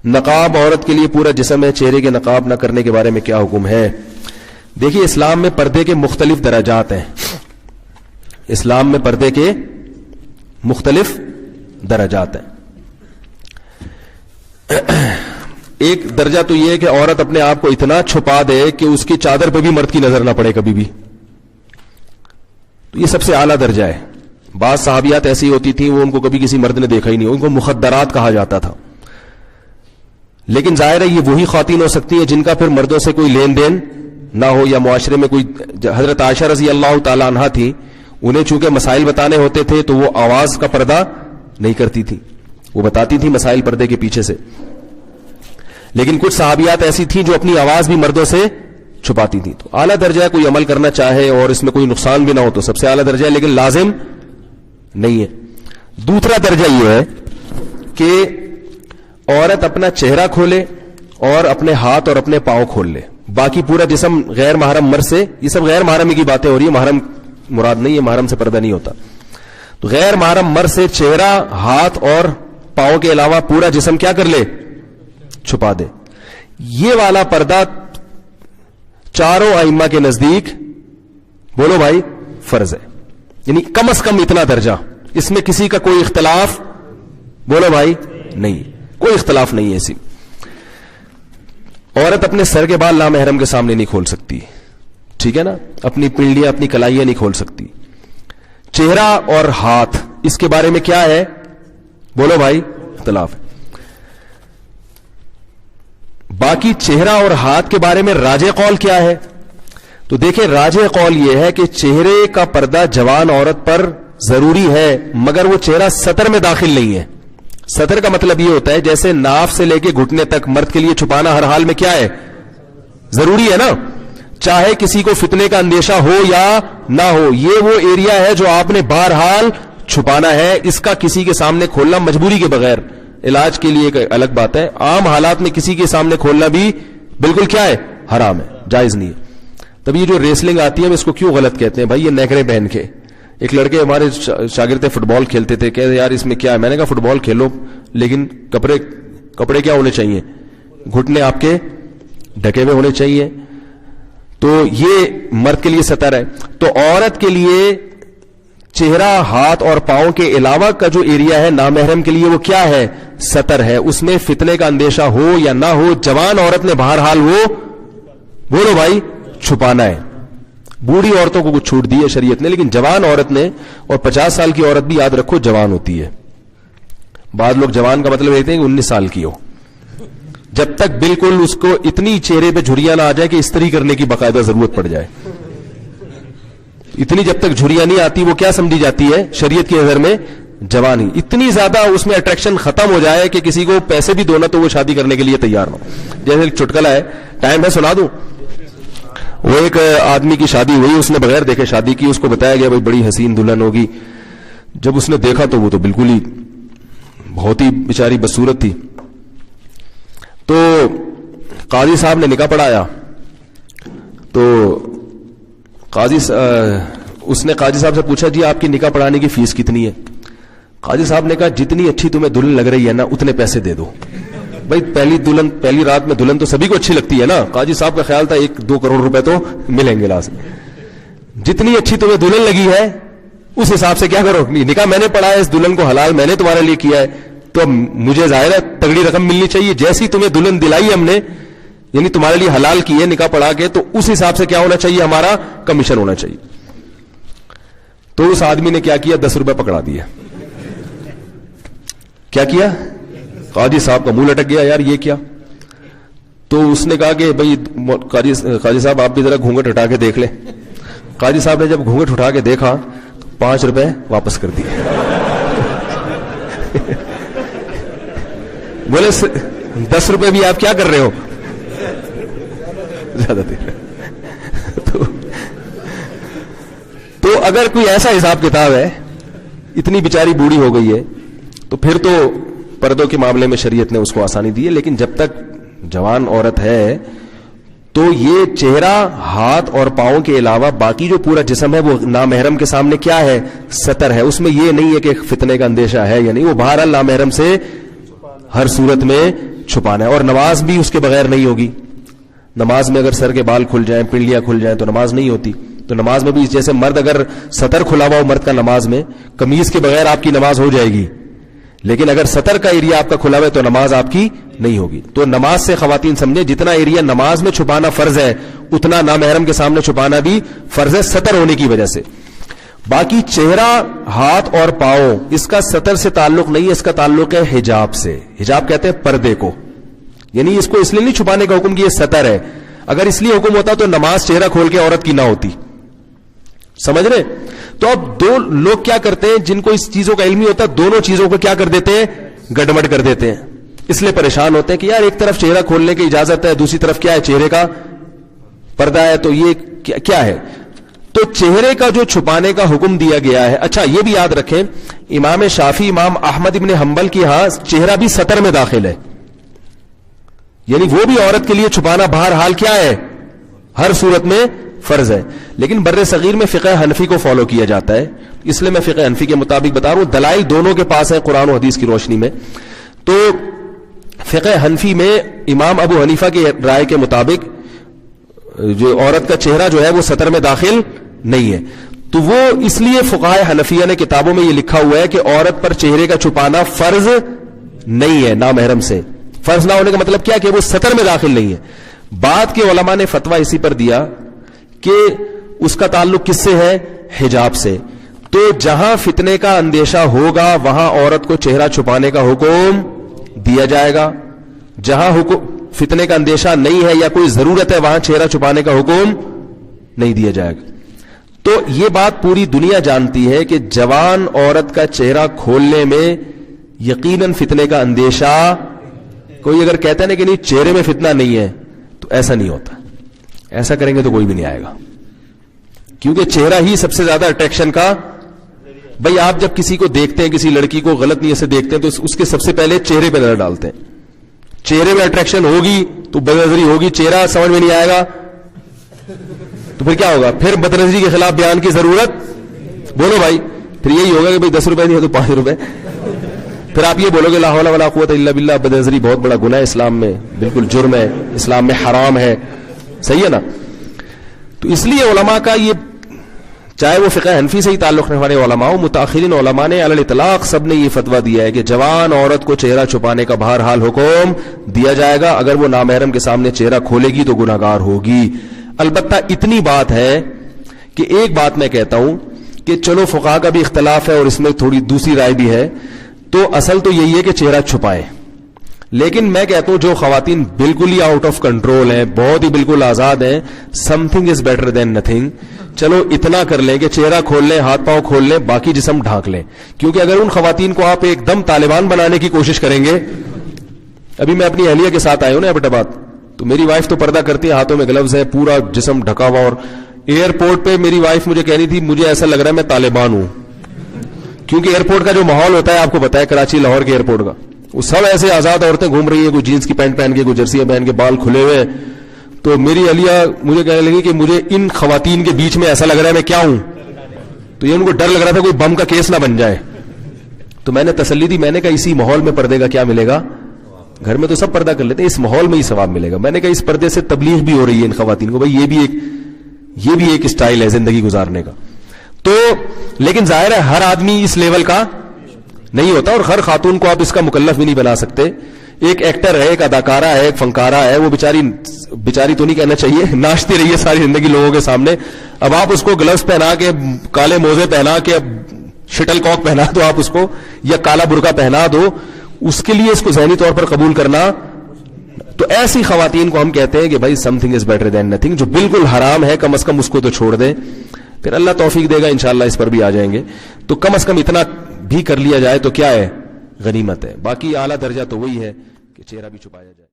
نقاب عورت کے لیے پورا جسم ہے, چہرے کے نقاب نہ کرنے کے بارے میں کیا حکم ہے؟ دیکھیے اسلام میں پردے کے مختلف درجات ہیں. اسلام میں پردے کے مختلف درجات ہیں. ایک درجہ تو یہ ہے کہ عورت اپنے آپ کو اتنا چھپا دے کہ اس کی چادر پہ بھی مرد کی نظر نہ پڑے کبھی بھی. تو یہ سب سے اعلیٰ درجہ ہے. بعض صحابیات ایسی ہوتی تھیں وہ ان کو کبھی کسی مرد نے دیکھا ہی نہیں, ان کو مخدرات کہا جاتا تھا. لیکن ظاہر ہے یہ وہی خواتین ہو سکتی ہیں جن کا پھر مردوں سے کوئی لین دین نہ ہو, یا معاشرے میں کوئی. حضرت عائشہ رضی اللہ تعالی عنہا تھی, انہیں چونکہ مسائل بتانے ہوتے تھے تو وہ آواز کا پردہ نہیں کرتی تھی, وہ بتاتی تھی مسائل پردے کے پیچھے سے. لیکن کچھ صحابیات ایسی تھیں جو اپنی آواز بھی مردوں سے چھپاتی تھیں. تو اعلیٰ درجہ ہے, کوئی عمل کرنا چاہے اور اس میں کوئی نقصان بھی نہ ہو تو سب سے اعلیٰ درجہ ہے, لیکن لازم نہیں ہے. دوسرا درجہ یہ ہے کہ عورت اپنا چہرہ کھولے اور اپنے ہاتھ اور اپنے پاؤں کھول لے, باقی پورا جسم غیر محرم مرد سے. یہ سب غیر محرم کی باتیں ہو رہی ہیں, محرم مراد نہیں ہے, محرم سے پردہ نہیں ہوتا. تو غیر محرم مرد سے چہرہ, ہاتھ اور پاؤں کے علاوہ پورا جسم کیا کر لے, چھپا دے. یہ والا پردہ چاروں ائمہ کے نزدیک بولو بھائی فرض ہے, یعنی کم از کم اتنا درجہ. اس میں کسی کا کوئی اختلاف بولو بھائی نہیں, کوئی اختلاف نہیں ہے. اسی عورت اپنے سر کے بال نامحرم کے سامنے نہیں کھول سکتی, ٹھیک ہے نا, اپنی پنڈلیاں اپنی کلائیاں نہیں کھول سکتی. چہرہ اور ہاتھ اس کے بارے میں کیا ہے بولو بھائی, اختلاف ہے. باقی چہرہ اور ہاتھ کے بارے میں راجح قول کیا ہے؟ تو دیکھیں راجح قول یہ ہے کہ چہرے کا پردہ جوان عورت پر ضروری ہے, مگر وہ چہرہ سطر میں داخل نہیں ہے. سطر کا مطلب یہ ہوتا ہے جیسے ناف سے لے کے گھٹنے تک مرد کے لیے چھپانا ہر حال میں کیا ہے, ضروری ہے نا, چاہے کسی کو فتنے کا اندیشہ ہو یا نہ ہو. یہ وہ ایریا ہے جو آپ نے بہرحال چھپانا ہے, اس کا کسی کے سامنے کھولنا مجبوری کے بغیر, علاج کے لیے ایک الگ بات ہے, عام حالات میں کسی کے سامنے کھولنا بھی بالکل کیا ہے, حرام ہے, جائز نہیں ہے. تب یہ جو ریسلنگ آتی ہے اس کو کیوں غلط کہتے ہیں بھائی, یہ نیکریں پہن کے. ایک لڑکے ہمارے شاگرد فٹ بال کھیلتے تھے, کہتے یار اس میں کیا ہے, میں نے کہا فٹ بال کھیلو لیکن کپڑے کیا ہونے چاہیے, گھٹنے آپ کے ڈھکے ہوئے ہونے چاہیے. تو یہ مرد کے لیے سطر ہے. تو عورت کے لیے چہرہ, ہاتھ اور پاؤں کے علاوہ کا جو ایریا ہے نامحرم کے لیے وہ کیا ہے, سطر ہے. اس میں فتنے کا اندیشہ ہو یا نہ ہو, جوان عورت نے بہرحال وہ بولو بھائی چھپانا ہے. بوڑھی عورتوں کو کچھ چھوٹ دی ہے شریعت نے, لیکن جوان عورت نے, اور 50 سال کی عورت بھی یاد رکھو جوان ہوتی ہے. بعض لوگ جوان کا مطلب لیتے ہیں کہ 19 سال کی ہو, جب تک بالکل اس کو اتنی چہرے پہ جھریاں نہ آ جائے کہ استری کرنے کی باقاعدہ ضرورت پڑ جائے, اتنی جب تک جھریاں نہیں آتی وہ کیا سمجھی جاتی ہے شریعت کی نظر میں, جوان ہی. اتنی زیادہ اس میں اٹریکشن ختم ہو جائے کہ کسی کو پیسے بھی دو نا تو وہ شادی کرنے کے لیے تیار نہ ہو. جیسے ایک چٹکلا ہے, ٹائم ہے سنا دوں. وہ ایک آدمی کی شادی ہوئی, اس نے بغیر دیکھے شادی کی, اس کو بتایا گیا بھائی بڑی حسین دلہن ہوگی. جب اس نے دیکھا تو وہ تو بالکل ہی بہت ہی بیچاری بدصورت تھی. تو قاضی صاحب نے نکاح پڑھایا. تو اس نے قاضی صاحب سے پوچھا جی آپ کی نکاح پڑھانے کی فیس کتنی ہے؟ قاضی صاحب نے کہا جتنی اچھی تمہیں دلہن لگ رہی ہے نا اتنے پیسے دے دو. بھائی پہلی رات میں دلہن تو سبھی کو اچھی لگتی ہے نا. قاضی صاحب کا خیال تھا 1-2 کروڑ روپے تو ملیں گے لازم. جتنی اچھی تمہیں دلہن لگی ہے اس حساب سے کیا کرو, نکاح میں نے پڑھا ہے, اس دلہن کو حلال میں نے تمہارے لیے کیا ہے, تو مجھے ظاہر ہے تگڑی رقم ملنی چاہیے. جیسی تمہیں دلہن دلائی ہم نے, یعنی تمہارے لیے حلال کی ہے نکاح پڑھا کے, تو اس حساب سے کیا ہونا چاہیے, ہمارا کمیشن ہونا چاہیے. تو اس آدمی نے کیا کیا, 10 روپے پکڑا دیے. کیا کیا, قاضی صاحب کا منہ لٹک گیا, یار یہ کیا. تو اس نے کہا کہ بھائی قاضی صاحب آپ بھی ذرا گھونگھٹ ہٹا کے دیکھ لیں. قاضی صاحب نے جب گھونگھٹ اٹھا کے دیکھا 5 روپے واپس کر دیے. بولے 10 روپے بھی آپ کیا کر رہے ہو, زیادہ دے رہے. تو اگر کوئی ایسا حساب کتاب ہے, اتنی بیچاری بوڑھی ہو گئی ہے, تو پھر تو پردوں کے معاملے میں شریعت نے اس کو آسانی دی ہے. لیکن جب تک جوان عورت ہے تو یہ چہرہ, ہاتھ اور پاؤں کے علاوہ باقی جو پورا جسم ہے وہ نامحرم کے سامنے کیا ہے, سطر ہے. اس میں یہ نہیں ہے کہ فتنے کا اندیشہ ہے یا نہیں, وہ بہرحال نامحرم سے ہر صورت میں چھپانا ہے. اور نماز بھی اس کے بغیر نہیں ہوگی. نماز میں اگر سر کے بال کھل جائیں, پنڈلیاں کھل جائیں تو نماز نہیں ہوتی. تو نماز میں بھی جیسے مرد اگر سطر کھلا ہوا ہو مرد کا نماز میں, قمیض کے بغیر آپ کی نماز ہو جائے گی, لیکن اگر سطر کا ایریا آپ کا کھلا ہوا ہے تو نماز آپ کی نہیں ہوگی. تو نماز سے خواتین سمجھیں جتنا ایریا نماز میں چھپانا فرض ہے اتنا نامحرم کے سامنے چھپانا بھی فرض ہے سطر ہونے کی وجہ سے. باقی چہرہ, ہاتھ اور پاؤں, اس کا سطر سے تعلق نہیں ہے, اس کا تعلق ہے حجاب سے. حجاب کہتے ہیں پردے کو, یعنی اس کو اس لیے نہیں چھپانے کا حکم کہ یہ سطر ہے. اگر اس لیے حکم ہوتا تو نماز چہرہ کھول کے عورت کی نہ ہوتی. سمجھ رہے؟ تو اب دو لوگ کیا کرتے ہیں جن کو اس چیزوں کا علم نہیں ہوتا, دونوں چیزوں کو کیا کر دیتے ہیں, گڑبڑ کر دیتے ہیں. اس لیے پریشان ہوتے ہیں کہ یار ایک طرف چہرہ کھولنے کی اجازت ہے, دوسری طرف کیا ہے, چہرے کا پردہ ہے, تو یہ کیا ہے. تو چہرے کا جو چھپانے کا حکم دیا گیا ہے. اچھا یہ بھی یاد رکھیں, امام شافعی, امام احمد ابن حنبل کی ہاں چہرہ بھی سطر میں داخل ہے, یعنی وہ بھی عورت کے لیے چھپانا بہرحال کیا ہے, ہر صورت میں فرض ہے. لیکن بر صغیر میں فقہ حنفی کو فالو کیا جاتا ہے, اس لیے میں فقہ حنفی کے مطابق بتا رہا ہوں. دلائل دونوں کے پاس ہیں قرآن و حدیث کی روشنی میں. تو فقہ حنفی میں امام ابو حنیفہ کی رائے کے مطابق جو عورت کا چہرہ جو ہے وہ سطر میں داخل نہیں ہے. تو وہ اس لیے فقہائے حنفیہ نے کتابوں میں یہ لکھا ہوا ہے کہ عورت پر چہرے کا چھپانا فرض نہیں ہے نامحرم سے. فرض نہ ہونے کا مطلب کیا کہ وہ سطر میں داخل نہیں ہے. بعد کے علماء نے فتویٰ اسی پر دیا کہ اس کا تعلق کس سے ہے, حجاب سے. تو جہاں فتنے کا اندیشہ ہوگا وہاں عورت کو چہرہ چھپانے کا حکم دیا جائے گا. جہاں فتنے کا اندیشہ نہیں ہے یا کوئی ضرورت ہے وہاں چہرہ چھپانے کا حکم نہیں دیا جائے گا. تو یہ بات پوری دنیا جانتی ہے کہ جوان عورت کا چہرہ کھولنے میں یقیناً فتنے کا اندیشہ, کوئی اگر کہتا ہے نا کہ نہیں چہرے میں فتنہ نہیں ہے تو ایسا نہیں ہوتا. ایسا کریں گے تو کوئی بھی نہیں آئے گا, کیونکہ چہرہ ہی سب سے زیادہ اٹریکشن کا. بھائی آپ جب کسی کو دیکھتے ہیں, کسی لڑکی کو غلط نیت سے دیکھتے ہیں تو اس کے سب سے پہلے چہرے پہ نظر ڈالتے ہیں. چہرے میں اٹریکشن ہوگی تو بدنظری ہوگی, چہرہ سمجھ میں نہیں آئے گا تو پھر کیا ہوگا, پھر بدنظری کے خلاف بیان کی ضرورت, بولو بھائی, پھر یہی ہوگا کہ بھائی 10 روپے نہیں ہے تو 5 روپے. پھر آپ یہ بولو گے لا حول ولا قوت الا باللہ, بدنظری بہت بڑا گناہ ہے اسلام میں, بالکل جرم ہے, اسلام میں حرام ہے. صحیح ہے نا. تو اس لیے علماء کا یہ, چاہے وہ فقہ حنفی سے ہی تعلق رکھنے والے علماء, متاخرین علماء نے علی الاطلاق سب نے یہ فتویٰ دیا ہے کہ جوان عورت کو چہرہ چھپانے کا بہرحال حکم دیا جائے گا. اگر وہ نامحرم کے سامنے چہرہ کھولے گی تو گناہگار ہوگی. البتہ اتنی بات ہے کہ ایک بات میں کہتا ہوں کہ چلو فقہاء کا بھی اختلاف ہے اور اس میں تھوڑی دوسری رائے بھی ہے, تو اصل تو یہی ہے کہ چہرہ چھپائے. لیکن میں کہتا ہوں جو خواتین بالکل ہی آؤٹ آف کنٹرول ہیں, بہت ہی بالکل آزاد ہیں, some thing is better than nothing. چلو اتنا کر لیں کہ چہرہ کھول لیں, ہاتھ پاؤں کھول لیں, باقی جسم ڈھانک لیں. کیونکہ اگر ان خواتین کو آپ ایک دم طالبان بنانے کی کوشش کریں گے, ابھی میں اپنی اہلیہ کے ساتھ آیا ہوں نا ایبٹ آباد, تو میری وائف تو پردہ کرتی ہے, ہاتھوں میں گلوز ہے, پورا جسم ڈھکا ہوا, اور ایئرپورٹ پہ میری وائف مجھے کہہ رہی تھی مجھے ایسا لگ رہا ہے میں طالبان ہوں. کیونکہ ایئرپورٹ کا جو ماحول ہوتا ہے آپ کو پتا ہے, کراچی لاہور کے ایئرپورٹ کا, وہ سب ایسے آزاد عورتیں گھوم رہی ہیں, کوئی جینس کی پینٹ پہن کے, کوئی جرسیاں پہن کے, بال کھلے ہوئے. تو میری اہلیہ مجھے کہنے لگی کہ مجھے ان خواتین کے بیچ میں ایسا لگ رہا ہے میں کیا ہوں. تو یہ ان کو ڈر لگ رہا تھا کوئی بم کا کیس نہ بن جائے. تو میں نے تسلی دی, میں نے کہا اسی ماحول میں پردے کا کیا ملے گا, گھر میں تو سب پردہ کر لیتے ہیں, اس ماحول میں ہی ثواب ملے گا. میں نے کہا اس پردے سے تبلیغ بھی ہو رہی ہے ان خواتین کو, بھائی یہ بھی ایک اسٹائل ہے زندگی گزارنے کا. تو لیکن ظاہر ہے ہر آدمی اس لیول کا نہیں ہوتا, اور ہر خاتون کو آپ اس کا مکلف بھی نہیں بنا سکتے. ایک ایکٹر ہے, ایک اداکارہ ہے, ایک فنکارہ ہے, وہ بیچاری تو نہیں کہنا چاہیے, ناچتی رہی ہے ساری زندگی لوگوں کے سامنے. اب آپ اس کو گلوز پہنا کے, کالے موزے پہنا کے, شٹل کاک پہنا دو آپ اس کو, یا کالا برقع پہنا دو, اس کے لیے اس کو ذہنی طور پر قبول کرنا. تو ایسی خواتین کو ہم کہتے ہیں کہ بھائی some thing is better than nothing. جو بالکل حرام ہے کم از کم اس کو تو چھوڑ دیں, پھر اللہ توفیق دے گا, انشاءاللہ اس پر بھی آ جائیں گے. تو کم از کم اتنا بھی کر لیا جائے تو کیا ہے, غنیمت ہے. باقی اعلیٰ درجہ تو وہی ہے کہ چہرہ بھی چھپایا جائے.